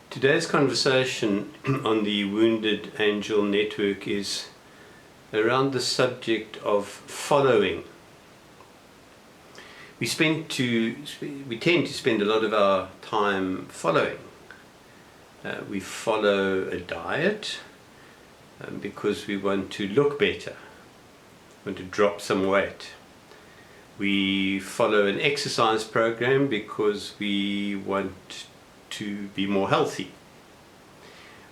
Today's conversation on the Wounded Angel Network is around the subject of following. We tend to spend a lot of our time following. We follow a diet because we want to look better, want to drop some weight. We follow an exercise program because we want to be more healthy.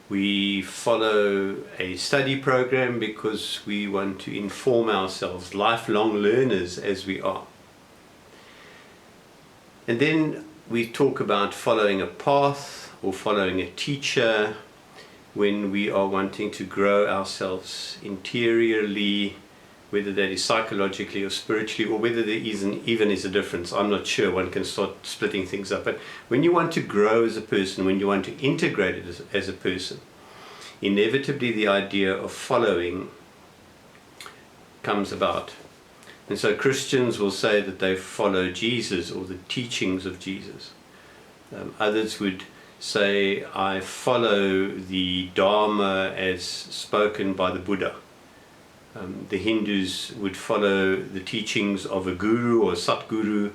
We follow a study program because we want to inform ourselves, lifelong learners as we are. And then we talk about following a path or following a teacher when we are wanting to grow ourselves interiorly, whether that is psychologically or spiritually, or whether there even is a difference. I'm not sure. One can start splitting things up. But when you want to grow as a person, when you want to integrate it as a person, inevitably the idea of following comes about. And so Christians will say that they follow Jesus or the teachings of Jesus. Others would say, I follow the Dharma as spoken by the Buddha. The Hindus would follow the teachings of a guru or satguru,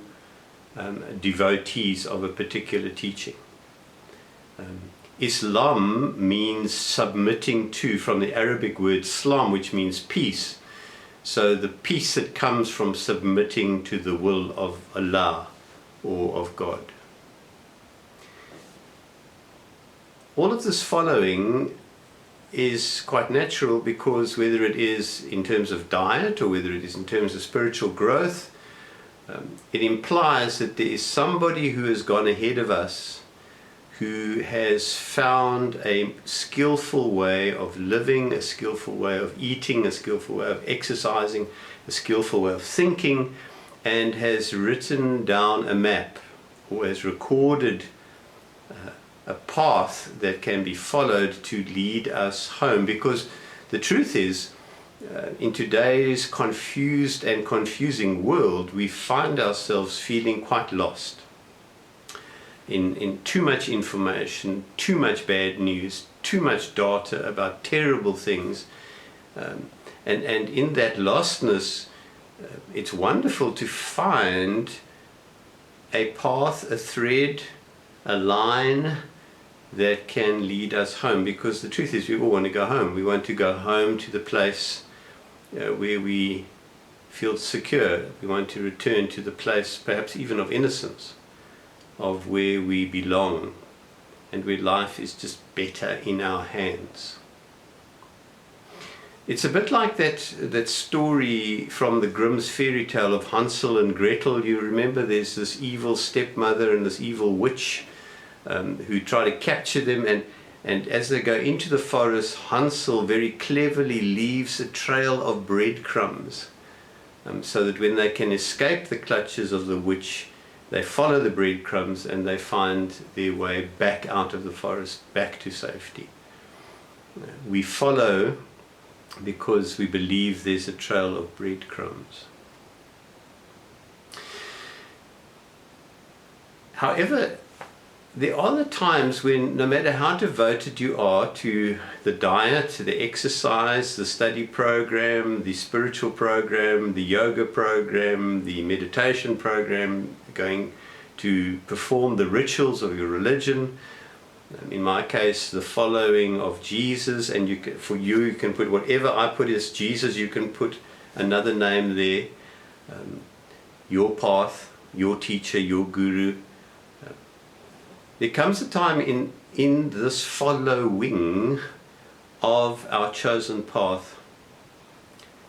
devotees of a particular teaching. Islam means submitting to, from the Arabic word Islam, which means peace. So the peace that comes from submitting to the will of Allah or of God. All of this following is quite natural, because whether it is in terms of diet or whether it is in terms of spiritual growth, it implies that there is somebody who has gone ahead of us, who has found a skillful way of living, a skillful way of eating, a skillful way of exercising, a skillful way of thinking, and has written down a map or has recorded a path that can be followed to lead us home. Because the truth is, in today's confused and confusing world, we find ourselves feeling quite lost in too much information, too much bad news, too much data about terrible things, and in that lostness, it's wonderful to find a path, a thread, a line that can lead us home. Because the truth is, we all want to go home. We want to go home to the place where we feel secure. We want to return to the place, perhaps even of innocence, of where we belong and where life is just better in our hands. It's a bit like that story from the Grimm's fairy tale of Hansel and Gretel. You remember, there's this evil stepmother and this evil witch who try to capture them, and as they go into the forest, Hansel very cleverly leaves a trail of breadcrumbs, so that when they can escape the clutches of the witch, they follow the breadcrumbs and they find their way back out of the forest, back to safety. We follow because we believe there's a trail of breadcrumbs. However, there are the times when, no matter how devoted you are to the diet, the exercise, the study program, the spiritual program, the yoga program, the meditation program, going to perform the rituals of your religion, in my case, the following of Jesus, and you can put whatever I put as Jesus, you can put another name there, your path, your teacher, your guru. There comes a time in this following of our chosen path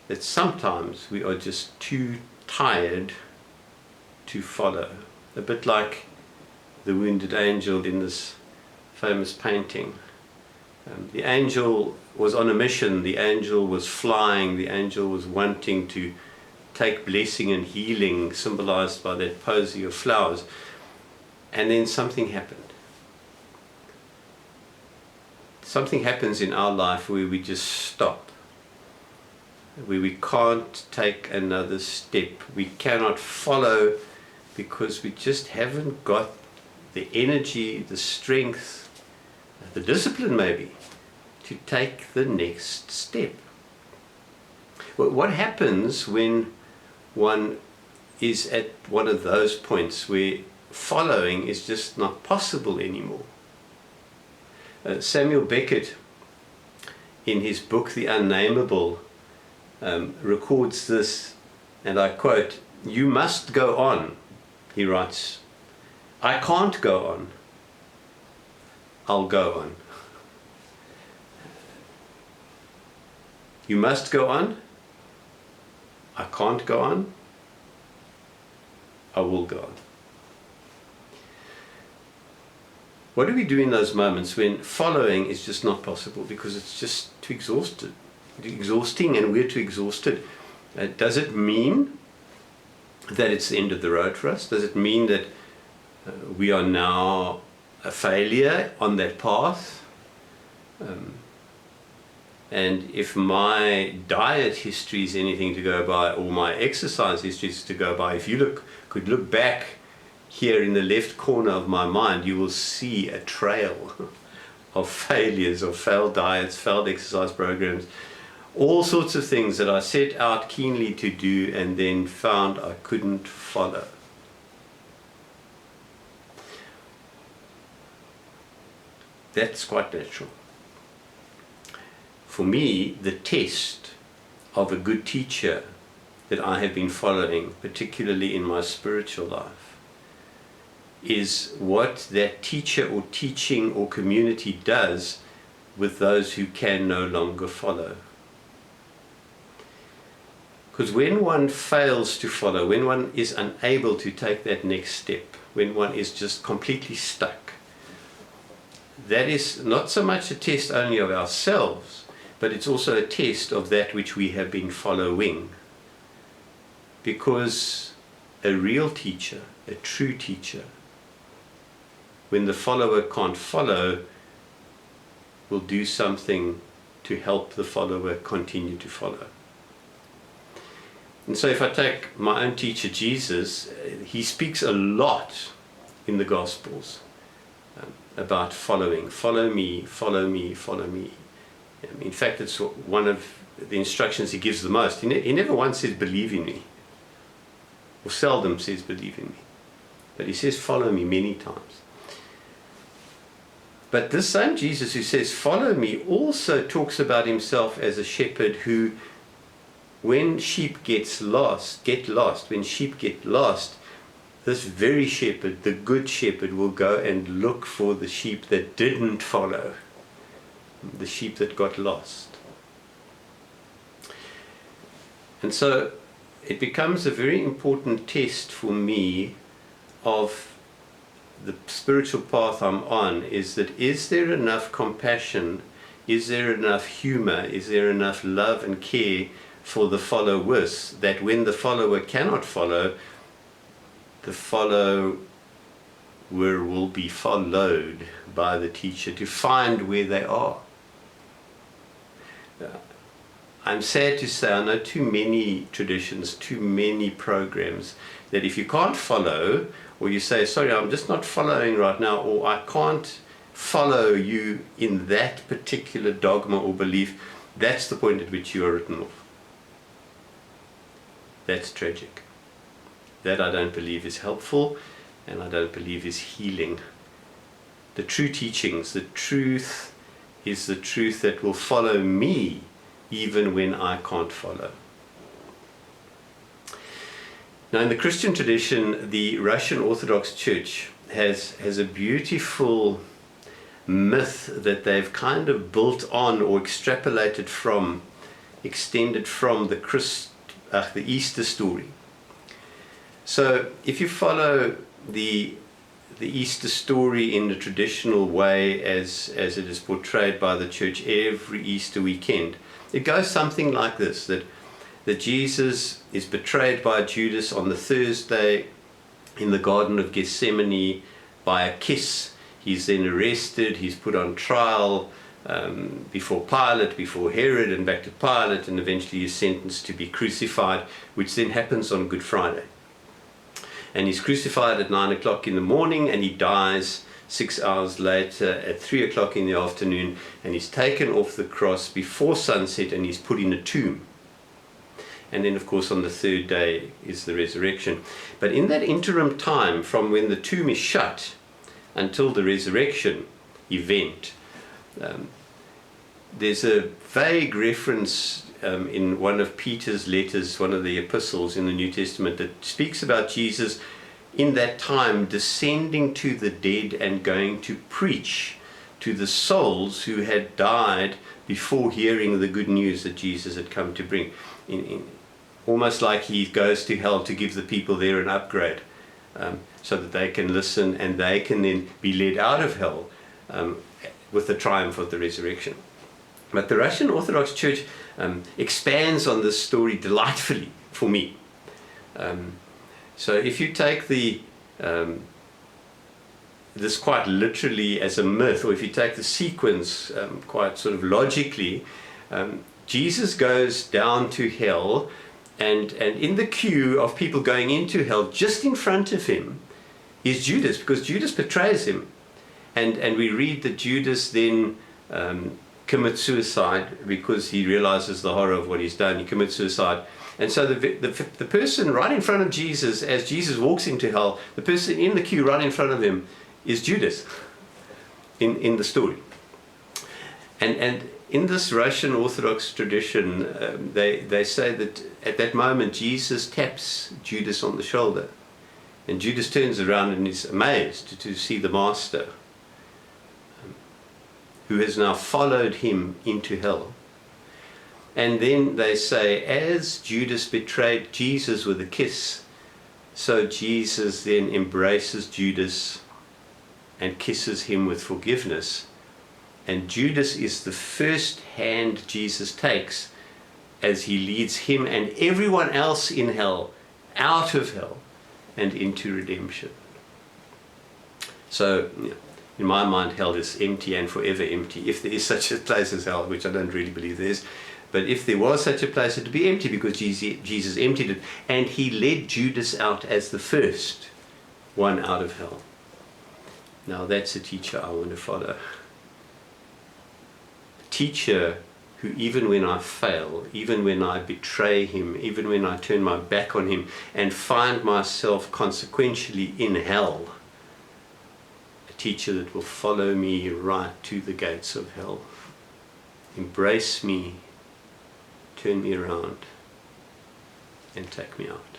that sometimes we are just too tired to follow. A bit like the wounded angel in this famous painting. The angel was on a mission, the angel was flying, the angel was wanting to take blessing and healing, symbolized by that posy of flowers. And then something happened. Something happens in our life where we just stop, where we can't take another step. We cannot follow because we just haven't got the energy, the strength, the discipline maybe, to take the next step. What happens when one is at one of those points where following is just not possible anymore? Samuel Beckett, in his book The Unnameable, records this, and I quote, "You must go on," he writes. "I can't go on. I'll go on." You must go on. I can't go on. I will go on. What do we do in those moments when following is just not possible because it's just too exhausting and we're too exhausted? Does it mean that it's the end of the road for us? Does it mean that we are now a failure on that path? And if my diet history is anything to go by, or my exercise history is to go by, if you could look back here in the left corner of my mind, you will see a trail of failures, of failed diets, failed exercise programs, all sorts of things that I set out keenly to do and then found I couldn't follow. That's quite natural. For me, the test of a good teacher that I have been following, particularly in my spiritual life, is what that teacher or teaching or community does with those who can no longer follow. Because when one fails to follow, when one is unable to take that next step, when one is just completely stuck, that is not so much a test only of ourselves, but it's also a test of that which we have been following. Because a real teacher, a true teacher, when the follower can't follow, will do something to help the follower continue to follow. And so if I take my own teacher, Jesus, he speaks a lot in the Gospels about following. Follow me, follow me, follow me. In fact, it's one of the instructions he gives the most. He never once says, believe in me, or seldom says, believe in me. But he says, follow me many times. But this same Jesus who says, follow me, also talks about himself as a shepherd who, when sheep get lost, when sheep get lost, this very shepherd, the good shepherd, will go and look for the sheep that didn't follow, the sheep that got lost. And so it becomes a very important test for me of the spiritual path I'm on, is there enough compassion, is there enough humor, is there enough love and care for the followers, that when the follower cannot follow, the follower will be followed by the teacher to find where they are. I'm sad to say, I know too many traditions, too many programs, that if you can't follow, or you say, sorry, I'm just not following right now, or I can't follow you in that particular dogma or belief, that's the point at which you are written off. That's tragic. That I don't believe is helpful, and I don't believe is healing. The true teachings, the truth is the truth that will follow me even when I can't follow. Now, in the Christian tradition, the Russian Orthodox Church has a beautiful myth that they've kind of built on or extrapolated from, extended from the Easter story. So if you follow the Easter story in the traditional way as it is portrayed by the church every Easter weekend, it goes something like this, that Jesus is betrayed by Judas on the Thursday in the Garden of Gethsemane by a kiss. He's then arrested, he's put on trial before Pilate, before Herod, and back to Pilate, and eventually he's sentenced to be crucified, which then happens on Good Friday. And he's crucified at 9 o'clock in the morning, and he dies 6 hours later at 3 o'clock in the afternoon, and he's taken off the cross before sunset and he's put in a tomb. And then, of course, on the third day is the resurrection. But in that interim time, from when the tomb is shut until the resurrection event, there's a vague reference in one of Peter's letters, one of the epistles in the New Testament, that speaks about Jesus in that time descending to the dead and going to preach to the souls who had died before hearing the good news that Jesus had come to bring. Almost like he goes to hell to give the people there an upgrade, so that they can listen and they can then be led out of hell with the triumph of the resurrection. But the Russian Orthodox Church expands on this story delightfully for me. So if you take this quite literally as a myth, or if you take the sequence quite sort of logically, Jesus goes down to hell, and in the queue of people going into hell, just in front of him is Judas, because Judas betrays him. And we read that Judas then commits suicide because he realizes the horror of what he's done. He commits suicide. And so the person right in front of Jesus, as Jesus walks into hell, the person in the queue right in front of him is Judas in the story. And in this Russian Orthodox tradition, they say that at that moment Jesus taps Judas on the shoulder. And Judas turns around and is amazed to see the Master, who has now followed him into hell. And then they say, as Judas betrayed Jesus with a kiss, so Jesus then embraces Judas and kisses him with forgiveness. And Judas is the first hand Jesus takes as he leads him and everyone else in hell out of hell and into redemption. So, in my mind, hell is empty and forever empty, if there is such a place as hell, which I don't really believe there is. But if there was such a place, it would be empty, because Jesus emptied it, and he led Judas out as the first one out of hell. Now that's a teacher I want to follow. A teacher who, even when I fail, even when I betray him, even when I turn my back on him and find myself consequentially in hell, a teacher that will follow me right to the gates of hell, embrace me, turn me around, and take me out.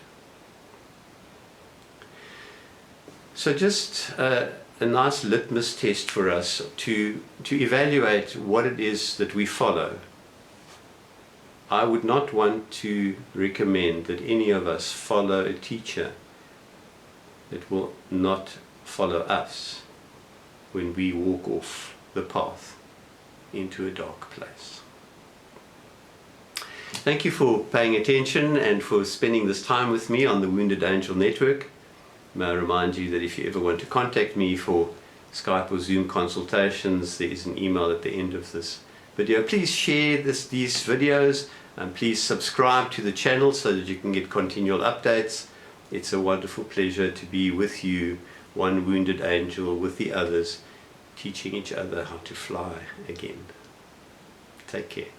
So just a nice litmus test for us to evaluate what it is that we follow. I would not want to recommend that any of us follow a teacher that will not follow us when we walk off the path into a dark place. Thank you for paying attention and for spending this time with me on the Wounded Angel Network. May I remind you that if you ever want to contact me for Skype or Zoom consultations, there is an email at the end of this video. Please share these videos, and please subscribe to the channel so that you can get continual updates. It's a wonderful pleasure to be with you, one wounded angel with the others, teaching each other how to fly again. Take care.